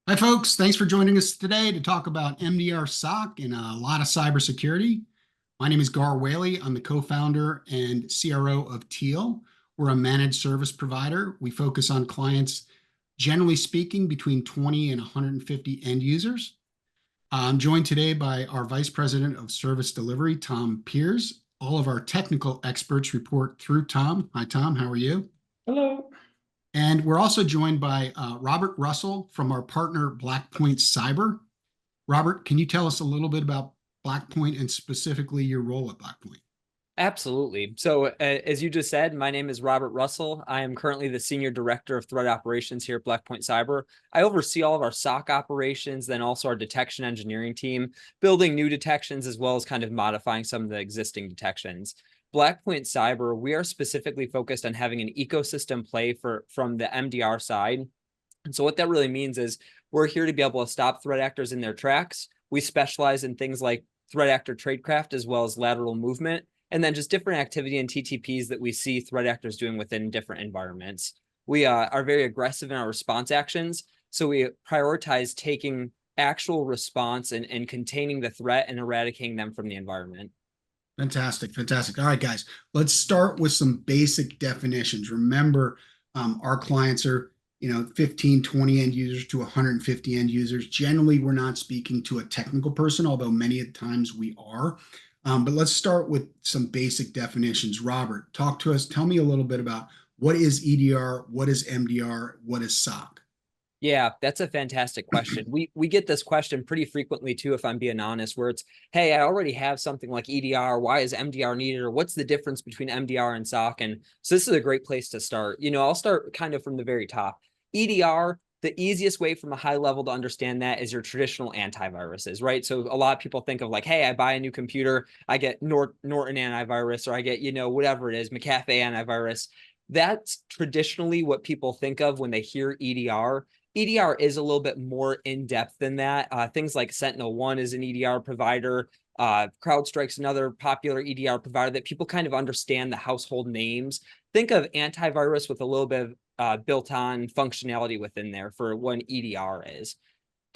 Hi, folks. Thanks for joining us today to talk about MDR SOC and a lot of cybersecurity. My name is Whaley. I'm the co-founder and CRO of Teal. We're a managed service provider. We focus on clients, generally speaking, between 20 and 150 end users. I'm joined today by our Vice President of Service Delivery, Tom Pires. All of our technical experts report through Tom. Hi, Tom. How are you? Hello. And we're also joined by Robert Russell from our partner, Blackpoint Cyber. Robert, can you tell us a little bit about Blackpoint and specifically your role at Blackpoint? Absolutely. So, as you just said, my name is Robert Russell. I am currently the Senior Director of Threat Operations here at Blackpoint Cyber. I oversee all of our SOC operations, then also our detection engineering team, building new detections as well as kind of modifying some of the existing detections. Blackpoint Cyber, we are specifically focused on having an ecosystem play from the MDR side. And so what that really means is we're here to be able to stop threat actors in their tracks. We specialize in things like threat actor tradecraft as well as lateral movement, and then just different activity and TTPs that we see threat actors doing within different environments. We are very aggressive in our response actions. So we prioritize taking actual response and containing the threat and eradicating them from the environment. Fantastic, fantastic. All right, guys, let's start with some basic definitions. Remember, our clients are 15, 20 end users to 150 end users. Generally, we're not speaking to a technical person, although many of the times we are. But let's start with some basic definitions. Robert, talk to us. Tell me a little bit about what is EDR, what is MDR, what is SOC? Yeah, that's a fantastic question. We get this question pretty frequently too, if I'm being honest, where it's, hey, I already have something like EDR. Why is MDR needed? Or what's the difference between MDR and SOC? And so this is a great place to start. I'll start kind of from the very top. EDR, the easiest way from a high level to understand that is your traditional antiviruses, right? So a lot of people think of like, hey, I buy a new computer, I get Norton antivirus, or I get, whatever it is, McAfee antivirus. That's traditionally what people think of when they hear EDR. EDR is a little bit more in-depth than that. Things like SentinelOne is an EDR provider. CrowdStrike's another popular EDR provider that people kind of understand the household names. Think of antivirus with a little bit of built-on functionality within there for what an EDR is.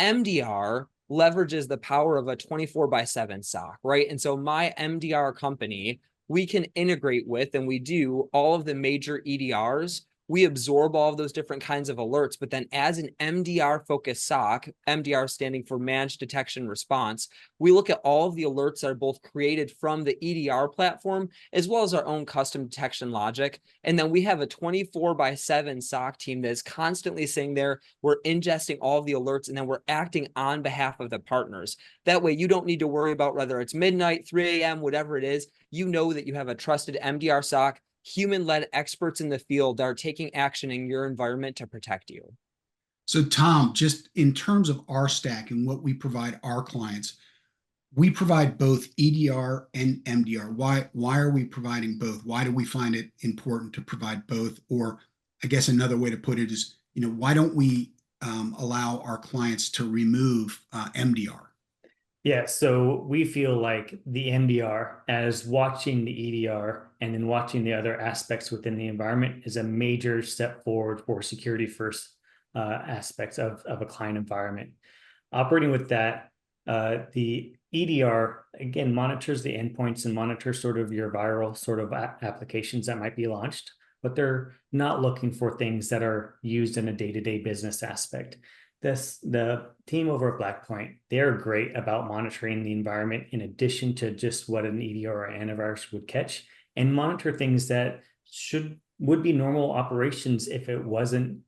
MDR leverages the power of a 24/7 SOC, right? And so my MDR company, we can integrate with, and we do, all of the major EDRs. We absorb all of those different kinds of alerts, but then as an MDR focused SOC, MDR standing for Managed Detection Response, we look at all of the alerts that are both created from the EDR platform, as well as our own custom detection logic. And then we have a 24/7 SOC team that is constantly sitting there. We're ingesting all of the alerts, and then we're acting on behalf of the partners. That way, you don't need to worry about whether it's midnight, 3 a.m., whatever it is. You know that you have a trusted MDR SOC, human-led experts in the field that are taking action in your environment to protect you. So, Tom, just in terms of our stack and what we provide our clients, we provide both EDR and MDR. Why are we providing both? Why do we find it important to provide both? Or I guess another way to put it is, why don't we allow our clients to remove MDR? Yeah, so we feel like the MDR, as watching the EDR and then watching the other aspects within the environment, is a major step forward for security first aspects of a client environment. Operating with that, the EDR, again, monitors the endpoints and monitors sort of your viral sort of applications that might be launched, but they're not looking for things that are used in a day-to-day business aspect. The team over at Blackpoint, they're great about monitoring the environment in addition to just what an EDR or antivirus would catch, and monitor things that would be normal operations if it wasn't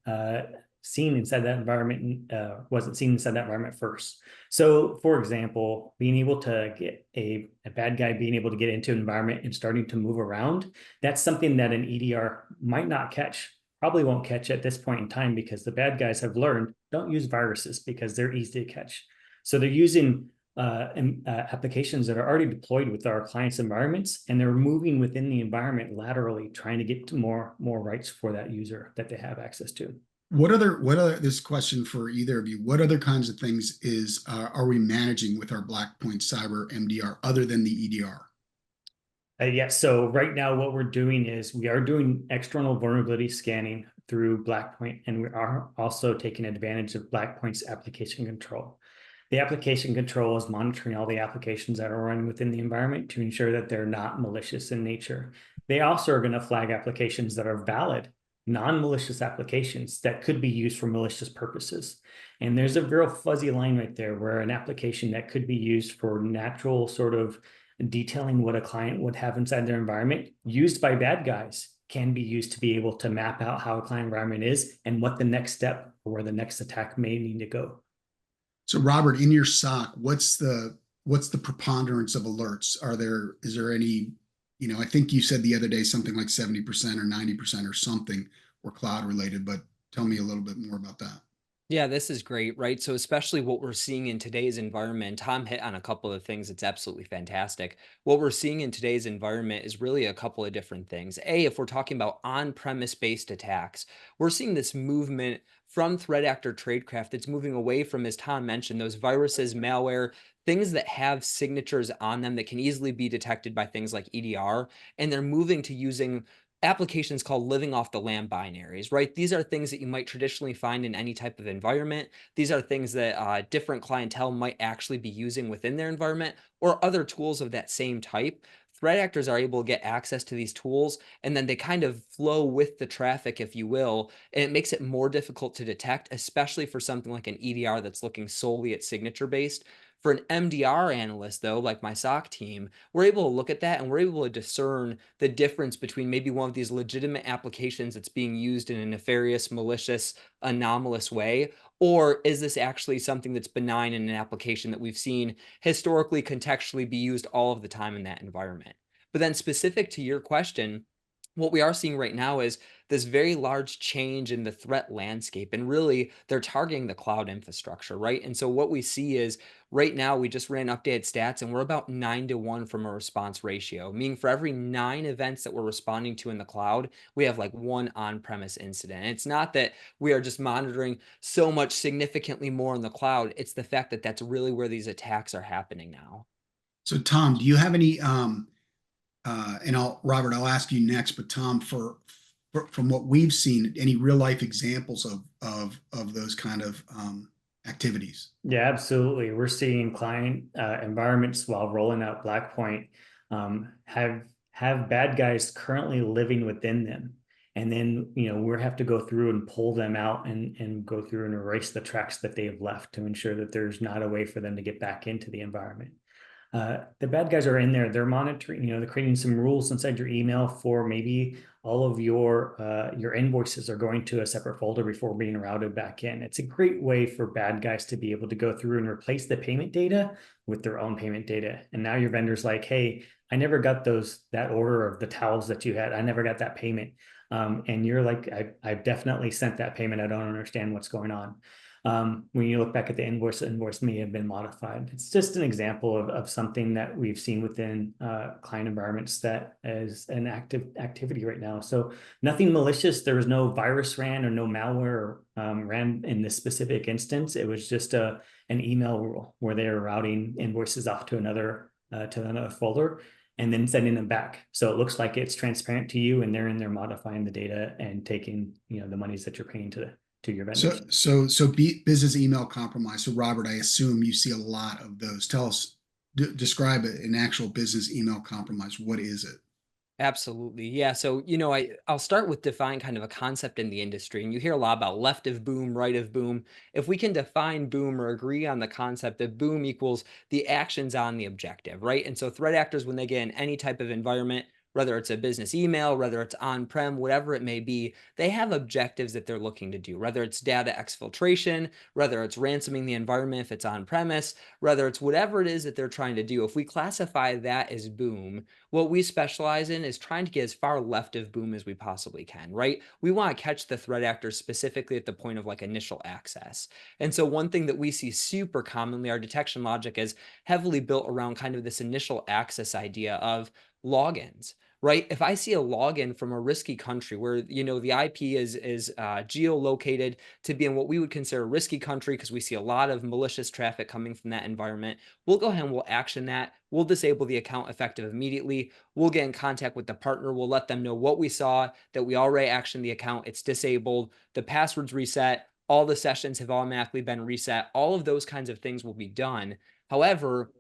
seen inside that environment, wasn't seen inside that environment first. So, for example, being able to get a bad guy being able to get into an environment and starting to move around, that's something that an EDR might not catch. Probably won't catch at this point in time because the bad guys have learned don't use viruses because they're easy to catch. So they're using applications that are already deployed with our clients' environments, and they're moving within the environment laterally, trying to get to more rights for that user that they have access to. What other this question for either of you? What other kinds of things are we managing with our Blackpoint Cyber MDR other than the EDR? Yeah, so right now what we're doing is we are doing external vulnerability scanning through Blackpoint, and we are also taking advantage of Blackpoint's application control. The application control is monitoring all the applications that are running within the environment to ensure that they're not malicious in nature. They also are going to flag applications that are valid, non-malicious applications that could be used for malicious purposes. And there's a real fuzzy line right there where an application that could be used for natural sort of detailing what a client would have inside their environment, used by bad guys, can be used to be able to map out how a client environment is and what the next step or where the next attack may need to go. So Robert, in your SOC, what's the preponderance of alerts? Is there any, I think you said the other day something like 70% or 90% or something were cloud related, but tell me a little bit more about that. Yeah, this is great, right? So especially what we're seeing in today's environment, Tom hit on a couple of things. It's absolutely fantastic. What we're seeing in today's environment is really a couple of different things. If we're talking about on-premise based attacks, we're seeing this movement from threat actor tradecraft that's moving away from, as Tom mentioned, those viruses, malware, things that have signatures on them that can easily be detected by things like EDR, and they're moving to using applications called living off the land binaries, right? These are things that you might traditionally find in any type of environment. These are things that different clientele might actually be using within their environment, or other tools of that same type. Threat actors are able to get access to these tools, and then they kind of flow with the traffic, if you will, and it makes it more difficult to detect, especially for something like an EDR that's looking solely at signature based. For an MDR analyst, though, like my SOC team, we're able to look at that and we're able to discern the difference between maybe one of these legitimate applications that's being used in a nefarious, malicious, anomalous way, or is this actually something that's benign in an application that we've seen historically contextually be used all of the time in that environment. But then specific to your question, what we are seeing right now is this very large change in the threat landscape, and really they're targeting the cloud infrastructure, right? And so what we see is right now we just ran updated stats and we're about 9-to-1 from a response ratio, meaning for every 9 events that we're responding to in the cloud, we have like 1 on-premise incident. And it's not that we are just monitoring so much significantly more in the cloud, it's the fact that that's really where these attacks are happening now. So Tom, do you have any and Robert, I'll ask you next, but Tom, from what we've seen, any real life examples of those kind of activities? Yeah, absolutely. We're seeing client environments while rolling out Blackpoint have bad guys currently living within them. And then, we have to go through and pull them out and go through and erase the tracks that they have left to ensure that there's not a way for them to get back into the environment. The bad guys are in there. They're monitoring, they're creating some rules inside your email for maybe all of your invoices are going to a separate folder before being routed back in. It's a great way for bad guys to be able to go through and replace the payment data with their own payment data. And now your vendor's like, hey, I never got that order of the towels that you had. I never got that payment. And you're like, I've definitely sent that payment. I don't understand what's going on. When you look back at the invoice may have been modified. It's just an example of something that we've seen within client environments that is an active activity right now. So nothing malicious. There was no virus ran or no malware ran in this specific instance. It was just an email rule where they were routing invoices off to another folder and then sending them back. So it looks like it's transparent to you, and they're in there modifying the data and taking the monies that you're paying to your vendors. So business email compromise. So Robert, I assume you see a lot of those. Tell us, describe an actual business email compromise. What is it? Absolutely. Yeah. So, I'll start with define kind of a concept in the industry. And you hear a lot about left of boom, right of boom. If we can define boom or agree on the concept that boom equals the actions on the objective, right? And so threat actors, when they get in any type of environment, whether it's a business email, whether it's on-prem, whatever it may be, they have objectives that they're looking to do, whether it's data exfiltration, whether it's ransoming the environment if it's on-premise, whether it's whatever it is that they're trying to do. If we classify that as boom, what we specialize in is trying to get as far left of boom as we possibly can, right? We want to catch the threat actors specifically at the point of like initial access. And so one thing that we see super commonly, our detection logic is heavily built around kind of this initial access idea of logins, right? If I see a login from a risky country where, the IP is geolocated to be in what we would consider a risky country because we see a lot of malicious traffic coming from that environment, we'll go ahead and we'll action that. we'll disable the account effective immediately. We'll get in contact with the partner. We'll let them know what we saw, that we already actioned the account. It's disabled. The password's reset. All the sessions have automatically been reset. All of those kinds of things will be done. However,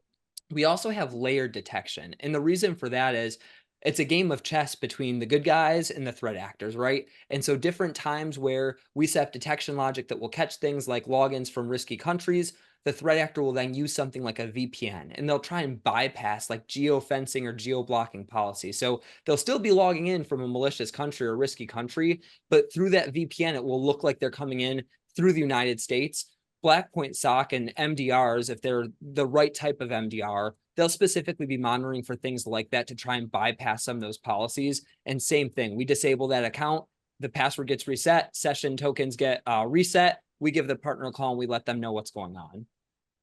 we also have layered detection. And the reason for that is it's a game of chess between the good guys and the threat actors, right? And so different times where we set up detection logic that will catch things like logins from risky countries, the threat actor will then use something like a VPN, and they'll try and bypass like geofencing or geo-blocking policy. So they'll still be logging in from a malicious country or risky country, but through that VPN, it will look like they're coming in through the United States. Blackpoint SOC and MDRs, if they're the right type of MDR, they'll specifically be monitoring for things like that to try and bypass some of those policies. And same thing, we disable that account, the password gets reset, session tokens get reset, we give the partner a call and we let them know what's going on.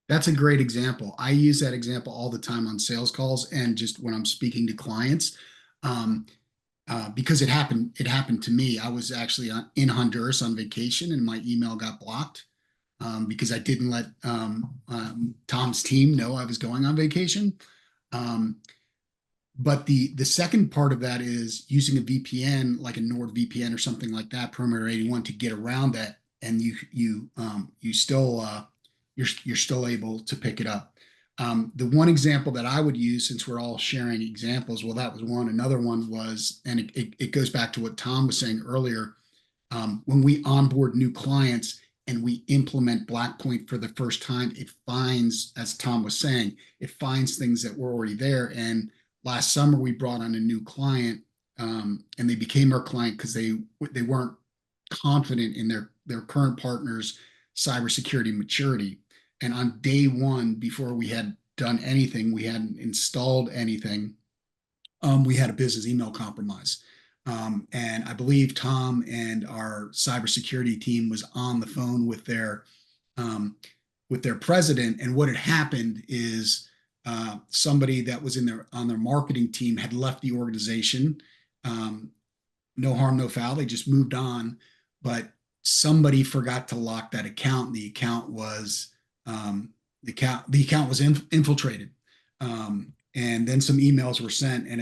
That's a great example. I use that example all the time on sales calls and just when I'm speaking to clients, because it happened to me. I was actually in Honduras on vacation and my email got blocked because I didn't let Tom's team know I was going on vacation. But the second part of that is using a VPN, like a NordVPN or something like that, Perimeter 81, to get around that, and you're still able to pick it up. The one example that I would use, since we're all sharing examples, well, that was one. Another one was, and it goes back to what Tom was saying earlier, when we onboard new clients and we implement Blackpoint for the first time, it finds, as Tom was saying, it finds things that were already there. And last summer we brought on a new client, and they became our client because they weren't confident in their current partner's cybersecurity maturity. And on day one, before we had done anything, we hadn't installed anything, we had a business email compromise. And I believe Tom and our cybersecurity team was on the phone with their president. And what had happened is somebody that was on their marketing team had left the organization. No harm, no foul. They just moved on, but somebody forgot to lock that account. The account was infiltrated. And then some emails were sent, and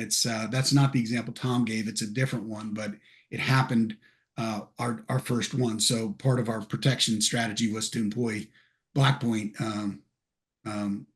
that's not the example Tom gave. It's a different one, but it happened our first one. So part of our protection strategy was to employ Blackpoint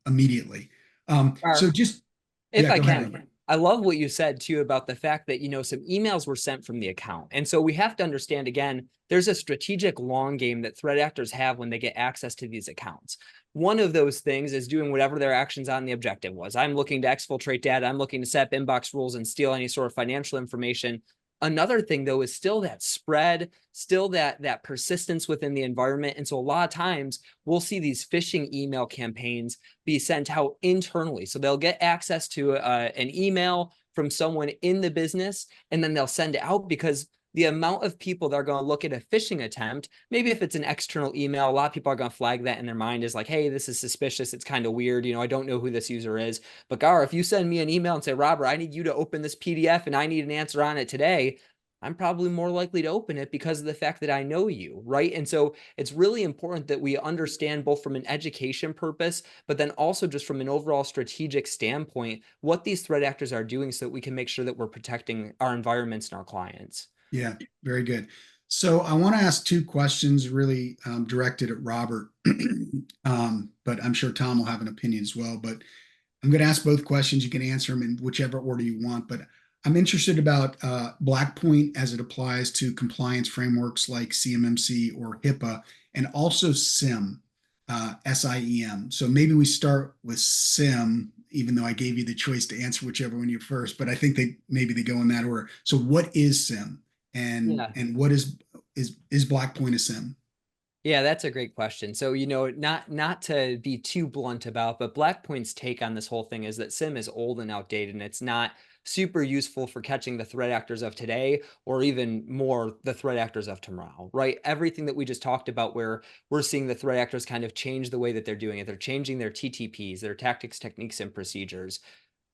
immediately. So just if yeah, I go can, ahead. I love what you said too about the fact that, some emails were sent from the account. And so we have to understand, again, there's a strategic long game that threat actors have when they get access to these accounts. One of those things is doing whatever their actions on the objective was. I'm looking to exfiltrate data. I'm looking to set up inbox rules and steal any sort of financial information. Another thing, though, is still that spread, still that persistence within the environment. And so a lot of times we'll see these phishing email campaigns be sent out internally. So they'll get access to an email from someone in the business, and then they'll send it out because the amount of people that are going to look at a phishing attempt, maybe if it's an external email, a lot of people are going to flag that in their mind as like, hey, this is suspicious. It's kind of weird. I don't know who this user is. But Gar, if you send me an email and say, Robert, I need you to open this PDF and I need an answer on it today, I'm probably more likely to open it because of the fact that I know you, right? And so it's really important that we understand both from an education purpose, but then also just from an overall strategic standpoint, what these threat actors are doing so that we can make sure that we're protecting our environments and our clients. Yeah, very good. So I want to ask two questions really directed at Robert, but I'm sure Tom will have an opinion as well. But I'm going to ask both questions. You can answer them in whichever order you want. But I'm interested about Blackpoint as it applies to compliance frameworks like CMMC or HIPAA, and also SIEM, SIEM. So maybe we start with SIEM, even though I gave you the choice to answer whichever one you first. But I think maybe they go in that order. So what is SIEM? And what is Blackpoint a SIEM? Yeah, that's a great question. So, not to be too blunt about, but Blackpoint's take on this whole thing is that SIEM is old and outdated, and it's not super useful for catching the threat actors of today, or even more the threat actors of tomorrow, right? Everything that we just talked about, where we're seeing the threat actors kind of change the way that they're doing it. They're changing their TTPs, their tactics, techniques, and procedures.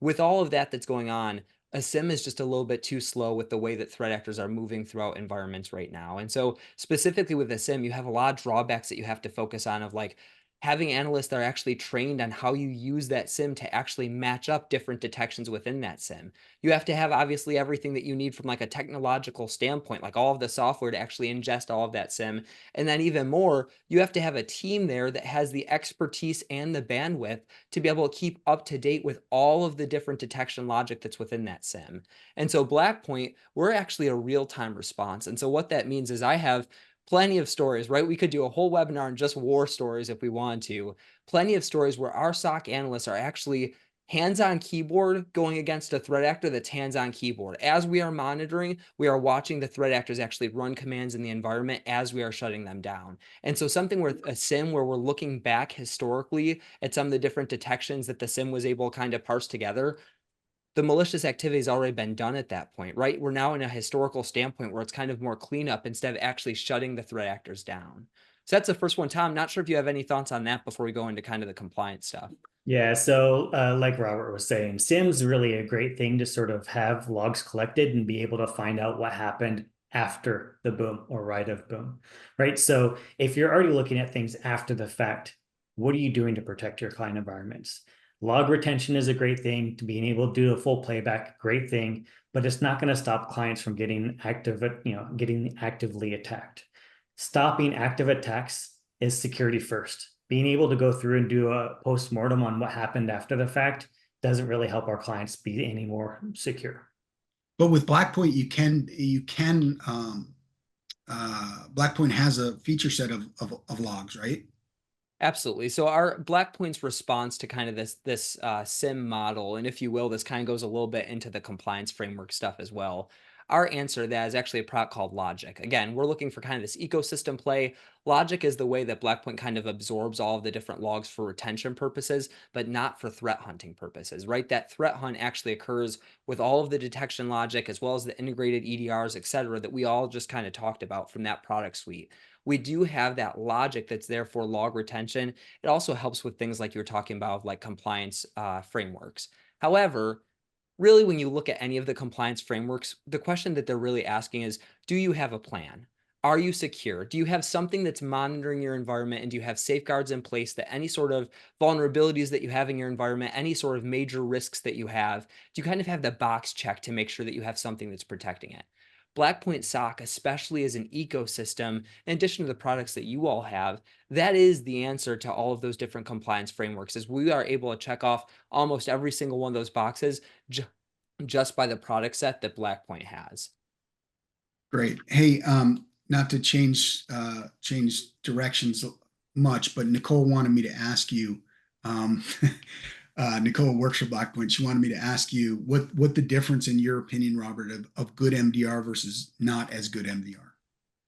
With all of that that's going on, a SIEM is just a little bit too slow with the way that threat actors are moving throughout environments right now. And so specifically with a SIEM, you have a lot of drawbacks that you have to focus on, of like, having analysts that are actually trained on how you use that SIM to actually match up different detections within that SIM. You have to have obviously everything that you need from like a technological standpoint, like all of the software to actually ingest all of that SIM. And then even more, you have to have a team there that has the expertise and the bandwidth to be able to keep up to date with all of the different detection logic that's within that SIM. And so Blackpoint, we're actually a real-time response. And so what that means is I have plenty of stories, right? We could do a whole webinar on just war stories if we want to. Plenty of stories where our SOC analysts are actually hands-on keyboard going against a threat actor that's hands-on keyboard. As we are monitoring, we are watching the threat actors actually run commands in the environment as we are shutting them down. And so something with a SIM where we're looking back historically at some of the different detections that the SIM was able to kind of parse together, the malicious activity has already been done at that point, right? We're now in a historical standpoint where it's kind of more cleanup instead of actually shutting the threat actors down. So that's the first one. Tom, not sure if you have any thoughts on that before we go into kind of the compliance stuff. Yeah, so like Robert was saying, SIM's really a great thing to sort of have logs collected and be able to find out what happened after the boom or right of boom, right? So if you're already looking at things after the fact, what are you doing to protect your client environments? Log retention is a great thing. To being able to do a full playback, great thing, but it's not going to stop clients from getting getting actively attacked. Stopping active attacks is security first. Being able to go through and do a post-mortem on what happened after the fact doesn't really help our clients be any more secure. But with Blackpoint, Blackpoint has a feature set of logs, right? Absolutely. So our Blackpoint's response to kind of this SIM model, and if you will, this kind of goes a little bit into the compliance framework stuff as well. Our answer to that is actually a product called Logic. Again, we're looking for kind of this ecosystem play. Logic is the way that Blackpoint kind of absorbs all of the different logs for retention purposes, but not for threat hunting purposes, right? That threat hunt actually occurs with all of the detection logic as well as the integrated EDRs, et cetera, that we all just kind of talked about from that product suite. We do have that logic that's there for log retention. It also helps with things like you were talking about, like compliance frameworks. However, really, when you look at any of the compliance frameworks, the question that they're really asking is, do you have a plan? Are you secure? Do you have something that's monitoring your environment? And do you have safeguards in place that any sort of vulnerabilities that you have in your environment, any sort of major risks that you have, do you kind of have the box checked to make sure that you have something that's protecting it? Blackpoint SOC, especially as an ecosystem, in addition to the products that you all have, that is the answer to all of those different compliance frameworks, is we are able to check off almost every single one of those boxes just by the product set that Blackpoint has. Great. Hey, not to change directions much, but Nicole wanted me to ask you, Nicole works for Blackpoint. She wanted me to ask you what the difference in your opinion, Robert, of good MDR versus not as good MDR.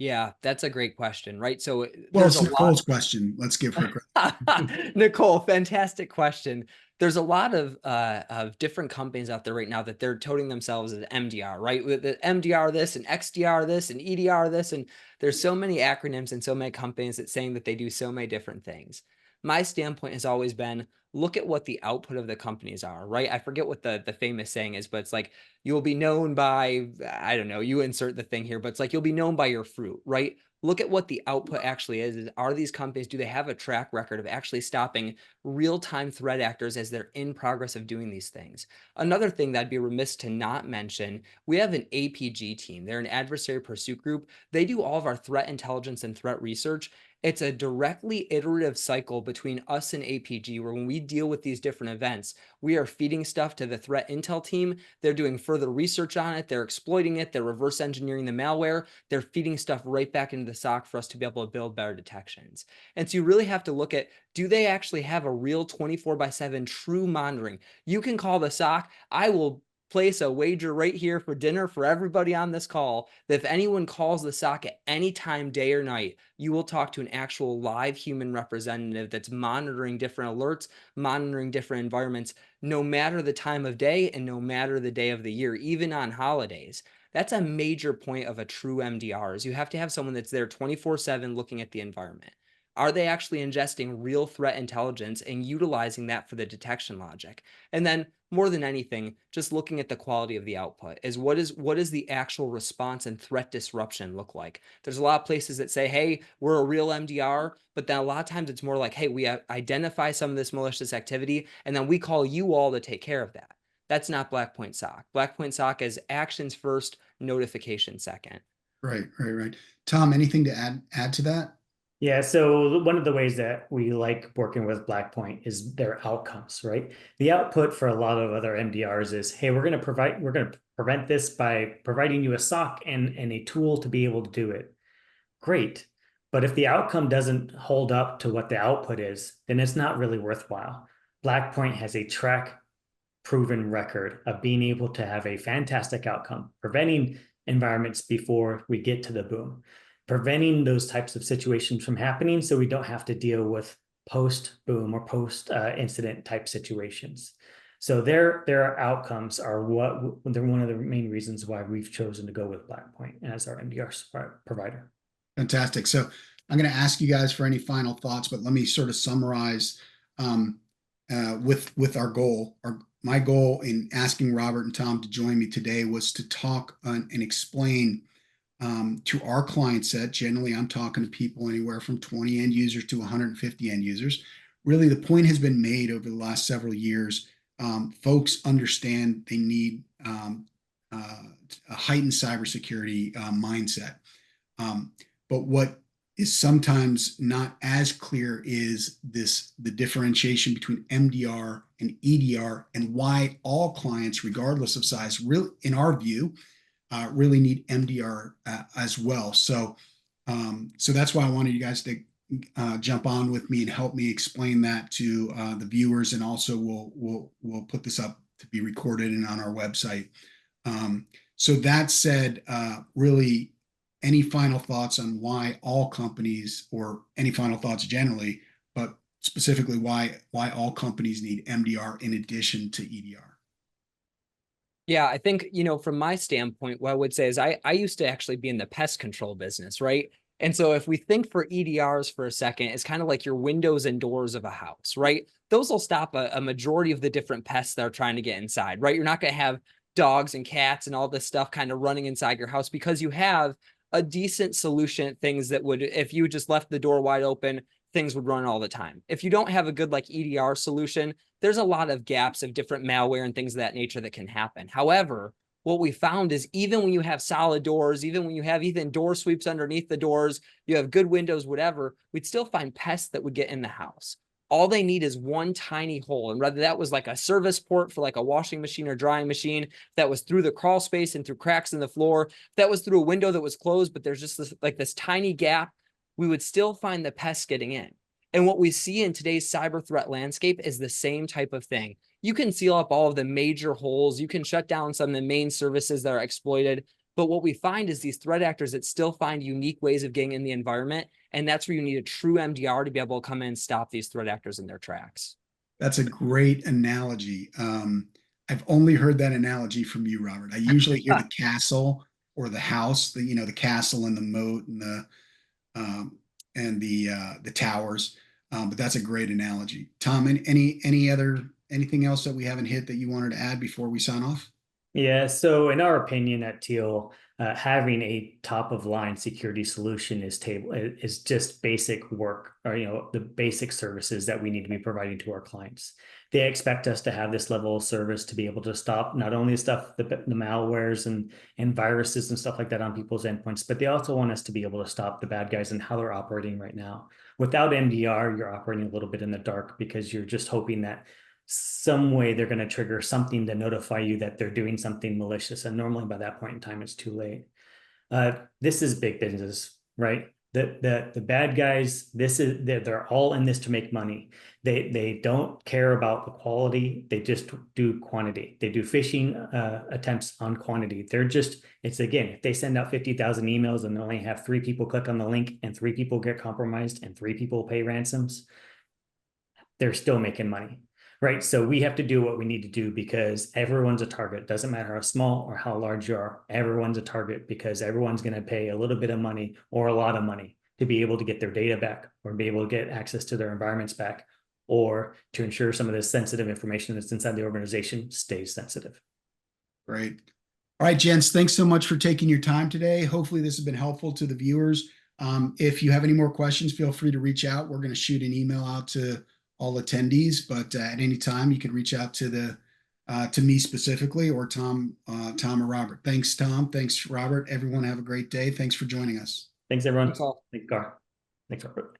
Yeah, that's a great question, right? So Well, there's it's Nicole's question. Let's give her credit. Nicole, fantastic question. There's a lot of different companies out there right now that they're toting themselves as MDR, right? With the MDR this and XDR this and EDR this, and there's so many acronyms and so many companies that saying that they do so many different things. My standpoint has always been, look at what the output of the companies are, right? I forget what the famous saying is, but it's like, you will be known by, I don't know, you insert the thing here, but it's like, you'll be known by your fruit, right? Look at what the output actually is. Are these companies, do they have a track record of actually stopping real-time threat actors as they're in progress of doing these things? Another thing that I'd be remiss to not mention, we have an APG team. They're an adversary pursuit group. They do all of our threat intelligence and threat research. It's a directly iterative cycle between us and APG, where when we deal with these different events, we are feeding stuff to the threat intel team. They're doing further research on it. They're exploiting it. They're reverse engineering the malware. They're feeding stuff right back into the SOC for us to be able to build better detections. And so you really have to look at, do they actually have a real 24/7 true monitoring? You can call the SOC. I will place a wager right here for dinner for everybody on this call that if anyone calls the SOC at any time, day or night, you will talk to an actual live human representative that's monitoring different alerts, monitoring different environments, no matter the time of day and no matter the day of the year, even on holidays. That's a major point of a true MDR, is you have to have someone that's there 24/7 looking at the environment. Are they actually ingesting real threat intelligence and utilizing that for the detection logic? And then more than anything, just looking at the quality of the output is what is the actual response and threat disruption look like? There's a lot of places that say, hey, we're a real MDR, but then a lot of times it's more like, hey, we identify some of this malicious activity, and then we call you all to take care of that. That's not Blackpoint SOC. Blackpoint SOC is actions first, notification second. Right, right, right. Tom, anything to add to that? Yeah, so one of the ways that we like working with Blackpoint is their outcomes, right? The output for a lot of other MDRs is, hey, we're going to prevent this by providing you a SOC and a tool to be able to do it. Great. But if the outcome doesn't hold up to what the output is, then it's not really worthwhile. Blackpoint has a track proven record of being able to have a fantastic outcome, preventing environments before we get to the boom, preventing those types of situations from happening so we don't have to deal with post-boom or post-incident type situations. So their outcomes are they're one of the main reasons why we've chosen to go with Blackpoint as our MDR provider. Fantastic. So I'm going to ask you guys for any final thoughts, but let me sort of summarize with our goal. My goal in asking Robert and Tom to join me today was to talk and explain to our client set. Generally, I'm talking to people anywhere from 20 end users to 150 end users. Really, the point has been made over the last several years. Folks understand they need a heightened cybersecurity mindset. But what is sometimes not as clear is the differentiation between MDR and EDR, and why all clients, regardless of size, really, in our view, really need MDR as well. So that's why I wanted you guys to jump on with me and help me explain that to the viewers, and also we'll put this up to be recorded and on our website. So that said, really, any final thoughts on why all companies, or any final thoughts generally, but specifically why all companies need MDR in addition to EDR? Yeah, I think, from my standpoint, what I would say is I used to actually be in the pest control business, right? And so if we think for EDRs for a second, it's kind of like your windows and doors of a house, right? Those will stop a majority of the different pests that are trying to get inside, right? You're not going to have dogs and cats and all this stuff kind of running inside your house, because you have a decent solution, things that would, if you just left the door wide open, things would run all the time. If you don't have a good EDR solution, there's a lot of gaps of different malware and things of that nature that can happen. However, what we found is even when you have solid doors, even when you have door sweeps underneath the doors, you have good windows, whatever, we'd still find pests that would get in the house. All they need is one tiny hole. And whether that was like a service port for like a washing machine or drying machine, that was through the crawl space and through cracks in the floor, that was through a window that was closed, but there's just this tiny gap, we would still find the pests getting in. And what we see in today's cyber threat landscape is the same type of thing. You can seal up all of the major holes. You can shut down some of the main services that are exploited. But what we find is these threat actors that still find unique ways of getting in the environment. And that's where you need a true MDR to be able to come in and stop these threat actors in their tracks. That's a great analogy. I've only heard that analogy from you, Robert. I usually hear the castle or the house, the castle and the moat and the towers. But that's a great analogy. Tom, anything else that we haven't hit that you wanted to add before we sign off? Yeah, so in our opinion at Teal, having a top of line security solution is just basic work, or the basic services that we need to be providing to our clients. They expect us to have this level of service to be able to stop not only the malwares and viruses and stuff like that on people's endpoints, but they also want us to be able to stop the bad guys and how they're operating right now. Without MDR, you're operating a little bit in the dark, because you're just hoping that some way they're going to trigger something to notify you that they're doing something malicious. And normally by that point in time, it's too late. This is big business, right? The bad guys, they're all in this to make money. They don't care about the quality. They just do quantity. They do phishing attempts on quantity. If they send out 50,000 emails and they only have 3 people click on the link and 3 people get compromised and 3 people pay ransoms, they're still making money. Right. So we have to do what we need to do, because everyone's a target. Doesn't matter how small or how large you are. Everyone's a target, because everyone's going to pay a little bit of money or a lot of money, to be able to get their data back or be able to get access to their environments back, or to ensure some of the sensitive information that's inside the organization stays sensitive. Great. All right, gents, thanks so much for taking your time today. Hopefully this has been helpful to the viewers. If you have any more questions, feel free to reach out. We're going to shoot an email out to all attendees, but at any time you can reach out to me specifically, or Tom or Robert. Thanks, Tom. Thanks, Robert. Everyone have a great day. Thanks for joining us. Thanks, everyone. Thanks all. Thanks, Gar. Thanks, Robert.